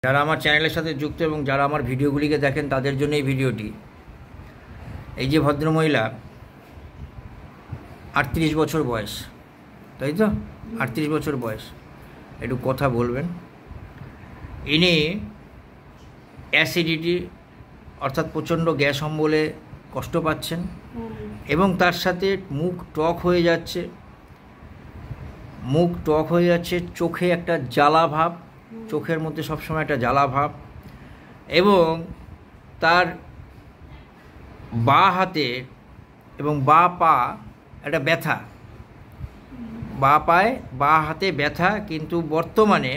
যারা আমার চ্যানেলের সাথে যুক্ত এবং যারা আমার ভিডিওগুলিকে দেখেন তাদের জন্য এই ভিডিওটি। এই যে ভদ্রমহিলা 38 বছর বয়স, তাই তো? 38 বছর বয়স, একটু কথা বলবেন। ইনি অ্যাসিডিটি অর্থাৎ প্রচণ্ড গ্যাস অম্বলে কষ্ট পাচ্ছেন এবং তার সাথে মুখ টক হয়ে যাচ্ছে, চোখে একটা জ্বালা ভাব, চোখের মধ্যে সবসময় একটা জ্বালা ভাব, এবং তার বাঁ হাতে এবং বাঁ পা একটা ব্যথা, বাঁ হাতে ব্যথা। কিন্তু বর্তমানে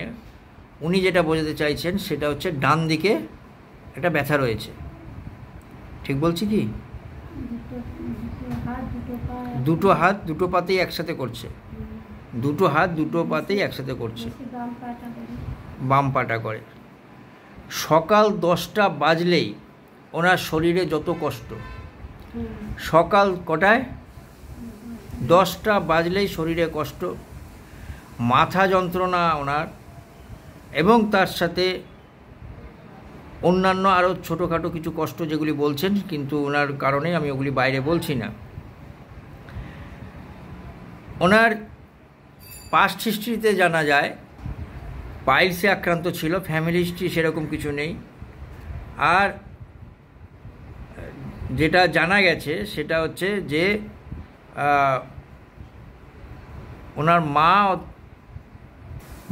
উনি যেটা বোঝাতে চাইছেন সেটা হচ্ছে ডান দিকে একটা ব্যথা রয়েছে। ঠিক বলছি কি? দুটো হাত দুটো পাতেই একসাথে করছে, দুটো হাত দুটো পাতেই একসাথে করছে, বাম পাটা করে। সকাল 10টা বাজলেই ওনার শরীরে যত কষ্ট, সকাল কটায়? 10টা বাজলেই শরীরে কষ্ট, মাথা যন্ত্রণা ওনার, এবং তার সাথে অন্যান্য আরও ছোটোখাটো কিছু কষ্ট যেগুলি বলছেন, কিন্তু ওনার কারণে আমি ওগুলি বাইরে বলছি না। ওনার পাস্ট হিস্ট্রিতে জানা যায় পাইলসে আক্রান্ত ছিল, ফ্যামিলি হিস্ট্রি সেরকম কিছু নেই। আর যেটা জানা গেছে সেটা হচ্ছে যে ওনার মা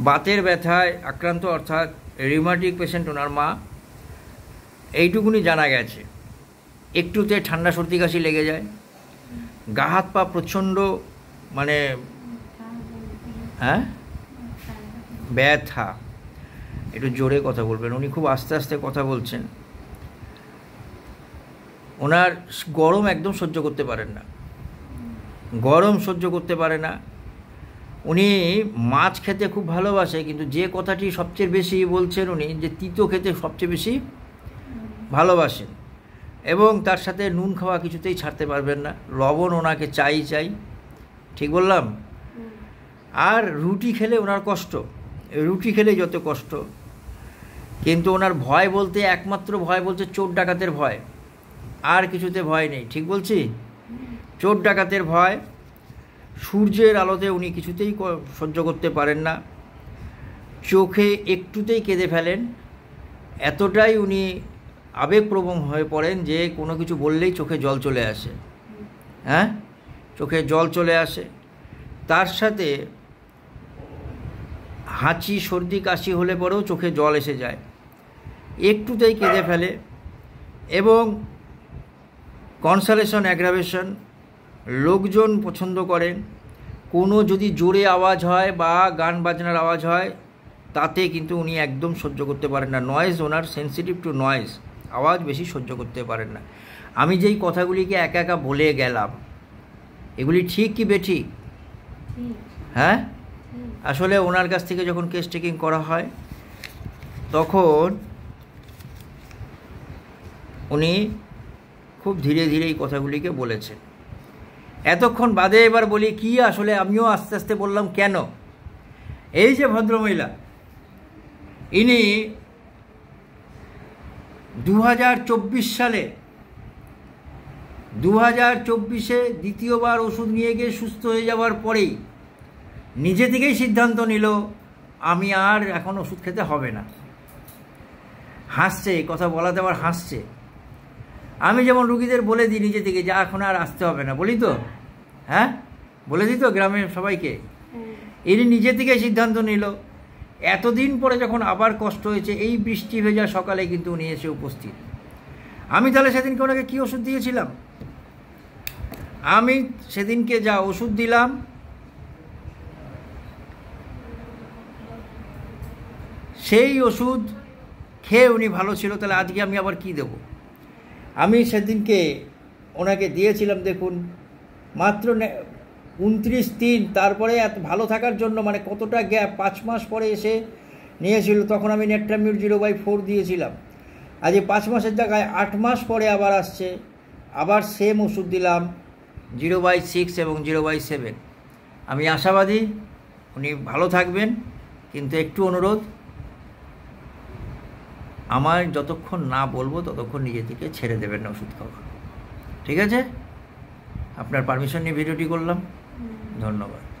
বাতের ব্যথায় আক্রান্ত, অর্থাৎ রিউমাটিক পেশেন্ট ওনার মা, এইটুকুনি জানা গেছে। একটুতে ঠান্ডা সর্দি কাশি লেগে যায়, গা হাত পা প্রচণ্ড মানে ব্যথা। একটু জোরে কথা বলবেন, উনি খুব আস্তে আস্তে কথা বলছেন। ওনার গরম একদম সহ্য করতে পারেন না, গরম সহ্য করতে পারে না। উনি মাছ খেতে খুব ভালোবাসে, কিন্তু যে কথাটি সবচেয়ে বেশি বলছেন উনি, যে তিতো খেতে সবচেয়ে বেশি ভালোবাসেন, এবং তার সাথে নুন খাওয়া কিছুতেই ছাড়তে পারবেন না। লবণ ওনাকে চাই। ঠিক বললাম? আর রুটি খেলে ওনার কষ্ট, রুটি খেলে যত কষ্ট। কিন্তু ওনার ভয় বলতে, একমাত্র ভয় বলতে চোর ডাকাতের ভয়, আর কিছুতে ভয় নেই। ঠিক বলছি? চোর ডাকাতের ভয়। সূর্যের আলোতে উনি কিছুতেই সহ্য করতে পারেন না, চোখে একটুতেই কেঁদে ফেলেন, এতটাই উনি আবেগপ্রবণ হয়ে পড়েন যে কোনো কিছু বললেই চোখে জল চলে আসে। চোখে জল চলে আসে। তার সাথে হাঁচি সর্দি কাশি হলে পরেও চোখে জল এসে যায়, একটুতেই কেঁদে ফেলে। এবং কনসালেশন অ্যাগ্রাভেশন লোকজন পছন্দ করেন। কোনো যদি জোরে আওয়াজ হয় বা গান বাজনার আওয়াজ হয় তাতে কিন্তু উনি একদম সহ্য করতে পারেন না। নয়েজ, ওনার সেন্সিটিভ টু নয়েজ, আওয়াজ বেশি সহ্য করতে পারেন না। আমি যেই কথাগুলিকে একা একা বলে গেলাম, এগুলি ঠিক কি বেঠিক? আসলে ওনার কাছ থেকে যখন কেস টেকিং করা হয় তখন উনি খুব ধীরে ধীরে এই কথাগুলিকে বলেছেন। এতক্ষণ বাদে এবার বলি কি, আসলে আমিও আস্তে আস্তে বললাম কেন। এই যে ভদ্রমহিলা, ইনি 2024 সালে 2024-এ দ্বিতীয়বার ওষুধ নিয়ে গিয়ে সুস্থ হয়ে যাওয়ার পরেই নিজে থেকেই সিদ্ধান্ত নিল আমি আর এখন ওষুধ খেতে হবে না। হাসছে, এই কথা বলাতে আবার হাসছে। আমি যেমন রুগীদের বলে দিই নিজে থেকে যে এখন আর আসতে হবে না, বলি তো, বলে দিই তো গ্রামের সবাইকে। ইনি নিজে থেকে সিদ্ধান্ত নিল। এতদিন পরে যখন আবার কষ্ট হয়েছে, এই বৃষ্টি ভেজা সকালে কিন্তু উনি এসে উপস্থিত। আমি তাহলে সেদিনকে ওনাকে কী ওষুধ দিয়েছিলাম? আমি সেদিনকে যা ওষুধ দিলাম সেই ওষুধ খেয়ে উনি ভালো ছিল, তাহলে আজকে আমি আবার কি দেব? আমি সেদিনকে ওনাকে দিয়েছিলাম, দেখুন, মাত্র 29-3, তারপরে এত ভালো থাকার জন্য মানে কতটা গ্যাপ, 5 মাস পরে এসে নিয়েছিল, তখন আমি নেট্রামিউর 0/4 দিয়েছিলাম। আজ 5 মাসের জায়গায় 8 মাস পরে আবার আসছে, আবার সেম ওষুধ দিলাম 0/6 এবং 0/7। আমি আশাবাদী উনি ভালো থাকবেন, কিন্তু একটু অনুরোধ আমার যতক্ষণ না বলবো ততক্ষণ নিজে থেকে ছেড়ে দেবেন না ওষুধ খাওয়া। ঠিক আছে? আপনার পারমিশন নিয়ে ভিডিওটি করলাম। ধন্যবাদ।